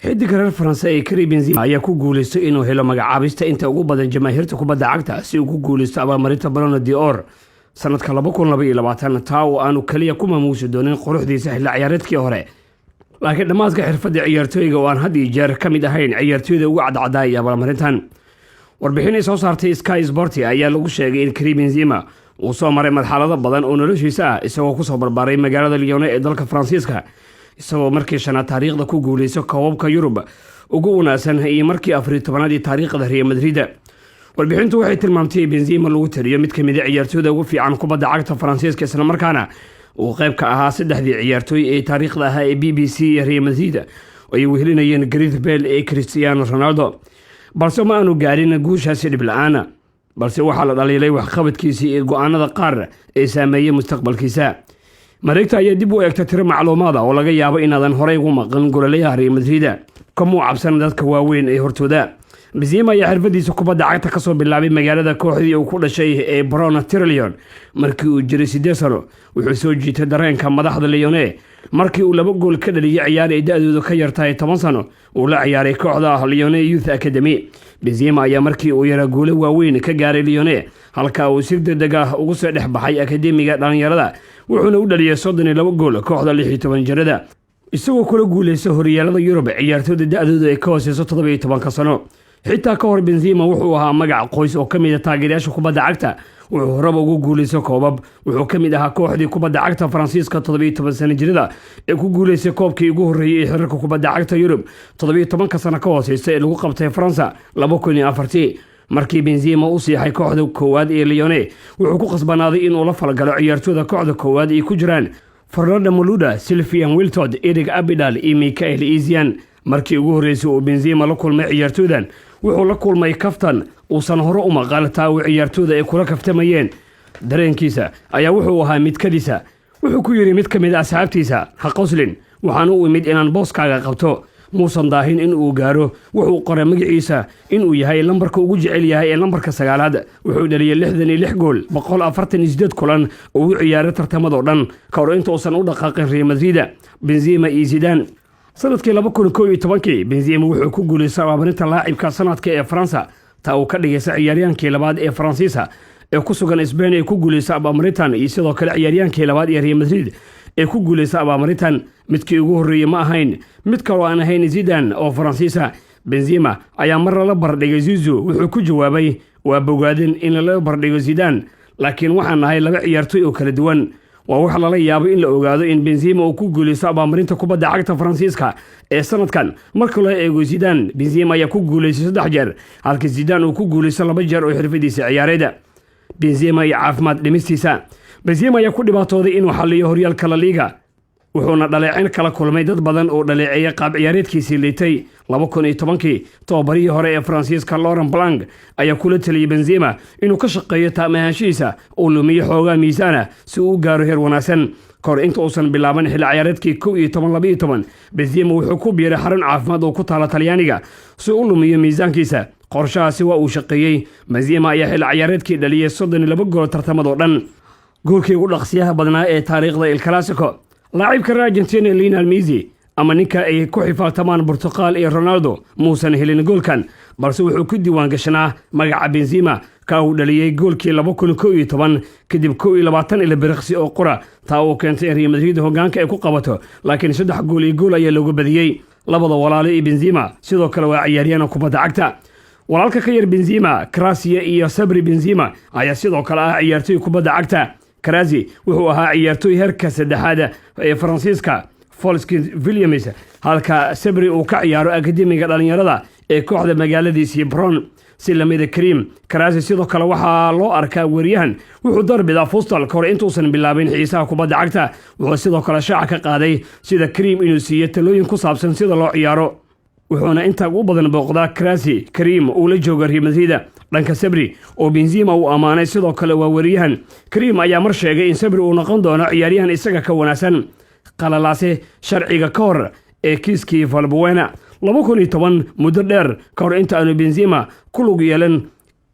xiddiga reer Faransa ee Karim Benzema ayaa ku guuleystay inuu helo magacaabista inta ugu badan jamaahiirta kubadda cagta si uu ku guuleysto abaalmarinta Ballon d'Or sanadka 2022 taa oo aanu kaliya ku maamuusi doonin quruxdiisa xilli ciyaareedkii hore laakiin dhammaadka xirfadda ciyaartooyga oo aan had iyo jeer ka mid ahayn ciyaartooyda ugu cadcadaaya abaalmarintan warbixin ay soo saartay Sky Sports ayaa lagu sheegay in Karim Benzema uu soo maray marxalado badan oo noloshiisa ah isagoo ku soo barbaaray magaalada Lyon ee dalka Faransiiska isagoo markii shanaad taariikhda ku guuleysto koobabka Yurub ugu wanaagsan iyo markii 14aad taariikhda Real Madrid warbixintu waxay tilmaamtay Benzema lagu tiriyo mid kamid ah ciyaartooyda ugu fiican kubadda cagta Faransiiska isla markaana uu qayb ka ahaa saddexdii ciyaartooy ee taariikhda ah ee BBC iyo Real Madrid ay wehelinayeen Gareth Bale iyo Cristiano Ronaldo balse ma aanu gaarin guushaasi dhib la'aan balse waxa la dhaliilay wax qabadkiisa iyo go'aanada qaar ee saameeyay mustaqbalkiisa mareegta ayaa dib u eegtay tiro macluumaad oo laga yaabo inaadan horey ugu maqan gololayaha Real Madrid kuma cabsan dadka waaweyn ee hortooda Benzema ayaa xirfadiisa kubadda cagta ka soo bilaabay magaalada kooxdii uu ku dhashay ee Brona Tirlion markii uu jiray 8 sano wuxuu soo jiitay dareenka madaxda Lyon markii uu 2 gool ka dhaliyay ciyaar ay da'doodu ka yartahay 10 sano uu la ciyaaray kooxda Lyon Youth Academy Benzema ayaa markii uu yara gool waaweyn ka gaaray Lyon halka uu si degdeg ah ugu soo dhex baxay akademiga dhalinyarada wuxuuna u dhaliyay 32 gool kooxda 16 jirada isagoo kula guuleystay horyaalada Yurub ciyaartooyda da'doodu ay ka hooseyso 17 sano xitaa ka hor Benzema wuxuu ahaa magac qoys oo kamid ah taageerayaasha kubadda cagta wuxuu horaba ugu guuleystay koobab wuxuu kamid ahaa kooxdii kubadda cagta Faransiiska 17 sano jirada ee ku guuleystay koobkii ugu horeeyay ee xiriirka kubadda cagta Yurub 17 sano ka hooseysay ee lagu qabtay Faransa 2004 markii Benzema uu siixay kooxda koowaad ee Lyon wuxuu ku qasbanaaday inuu la falgalo ciyaartooyda kooxda koowaad ee ku jiraan Fernando Malouda, Sylvain Wiltord, Eric Abidal iyo Michael Essien markii ugu horeysay uu Benzema la kulmay ciyaartooydan wuxuu la kulmay kaftan uusan hore u maqal taa uu ciyaartooyda ay kula kaftamayeen dareenkiisa ayaa wuxuu ahaa mid kadisa wuxuu ku yiri mid kamid ah asxaabtiisa ha qoslin waxaan u imid inaan booskaaga qabto muusan daahin in uu gaaro wuxuu qoray magaciisa inuu yahay lambarka ugu jecel yahay ee lambarka 9aad wuxuu dhaliyay 66 gool 148 kulan oo uu ciyaaray tartamada dhan ka hor inta uusan u dhaqaaqin Real Madrid Benzema iyo Zidane sanadkii 2011 Benzema wuxuu ku guuleystay abaalmarinta laacibka sanadka ee Faransa taa uu ka dhigay ciyaaryahankii labaad ee Faransiiska ee ku sugan Spain ee ku guuleystay abaalmarintan iyo sidoo kale ciyaaryahankii labaad ee Real Madrid ee ku guuleystay abaalmarintan midkii ugu horeeyay ma ahayn mid kale oo aan ahayn Zidane oo Faransiisa Benzema ayaa mar la bardhigay Zizou wuxuu ku jawaabay waa bogaadin in la bardhigo Zidane laakiin waxaan nahay laba ciyaartooy oo kala duwan waa wax la yaabo in la ogaado in Benzema uu ku guuleystay abaalmarinta kubadda cagta Faransiiska ee sanadkan marka la eego Zidane Benzema ayaa ku guuleystay 3 jeer halka Zidane uu ku guuleystay 2 jeer oo xirfadiisa ciyaareed Benzema iyo caafimaad dhimistiisa Benzema ayaa ku dhibaatooday inuu xalliyo horyaalka La Liga wuxuuna dhaleecin kala kulmay dad badan oo dhaleeceeyay qaab ciyaareedkiisii liitay 2010 tababarihii hore ee Faransiiska Laurent Blanc ayaa kula taliyay Benzema inuu ka shaqeeyo taamahaanshiisa oo lumiyo xoogaa miisaana si uu gaaro heer wanaagsan kor inta uusan bilaaban xilli ciyaareedkii 12 Benzema wuxuu ku biiray xarun caafimaad oo ku taala Talyaaniga si uu lumiyo miisaankiisa qorshahaasi waa uu shaqeeyay Benzema ayaa xilli ciyaareedkii dhaliyay 32 gool tartamada dhan goolkii ugu dhaqsiyaha badnaa ee taariikhda El Clasico لاعبka Argentina Lionel Messi ama ninka ay ku xifaaltamaan Portugal iyo Ronaldo muusan helin goolkan balse wuxuu ku diiwaan gashanaa magaca Benzema ka uu dhaliyay goolkii 2011 kadib 22 ilbiriqsi oo qora taa uu keentay Real Madrid hogaanka ay ku qabato laakiin 3 gool iyo gool ayaa lagu badiyay labada walaalo ee Benzema sidoo kale waa ciyaaryahan kubadda cagta walaalka ka yar Benzema Krasia iyo Sabri Benzema ayaa sidoo kale ah ciyaartooy kubadda cagta Krazi wuxuu ahaa ciyaartooy heerka saddexaad ee Faransiiska Volkswagen Williams halka Sabri uu ka ciyaaro akademiga dhalinyarada ee kooxda magaaladiisa Bron si lamida Karim Krazi sidoo kale waxa loo arkaa wariyahan wuxuu darbidaa Fustal kor inta uusan bilaabin xiisaha kubadda cagta wuxuu sidoo kale shaaca ka qaaday sida Karim inuu siiyo talooyin ku saabsan sida loo ciyaaro wuxuuna inta ugu badan booqdaa Krazi Karim uu la joogo Real Madrid dhanka Sabri oo Benzema uu amaanay sidoo kale waa wariyahan Karim ayaa mar sheegay in Sabri uu noqon doono ciyaaryahan isaga ka wanaagsan qalalaase sharciga ka hor ee kiiskii Valbuena 2010 muddo dheer ka hor inta aanu Benzema ku lug yeelan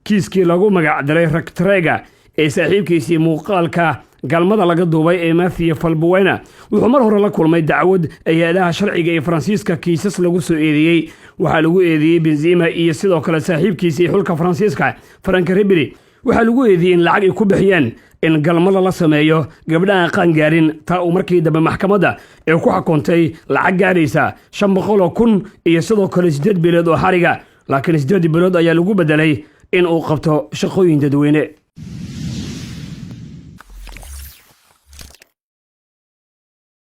kiiskii lagu magac daray Raktrega ee saaxiibkiisii muuqaalka galmada laga duubay ee Mathieu Valbuena wuxuu mar hore la kulmay dacwad hay'adaha sharciga ee Faransiiska kiisas lagu soo eedeeyay waxa lagu eedeeyay Benzema iyo sidoo kale saaxiibkiisa xulka Faransiiska Franck Ribéry waxa lagu eedeeyay in lacag ay ku bixiyeen in galmada la sameeyo gabdhaha qaan gaarin taa uu markii dambe maxkamadda ee ku xukuntay lacag gaaraysa 500,000 iyo sidoo kale 8 bilood oo xariga laakiin 8 bilood ayaa lagu bedelay in uu qabto shaqooyin dadweyne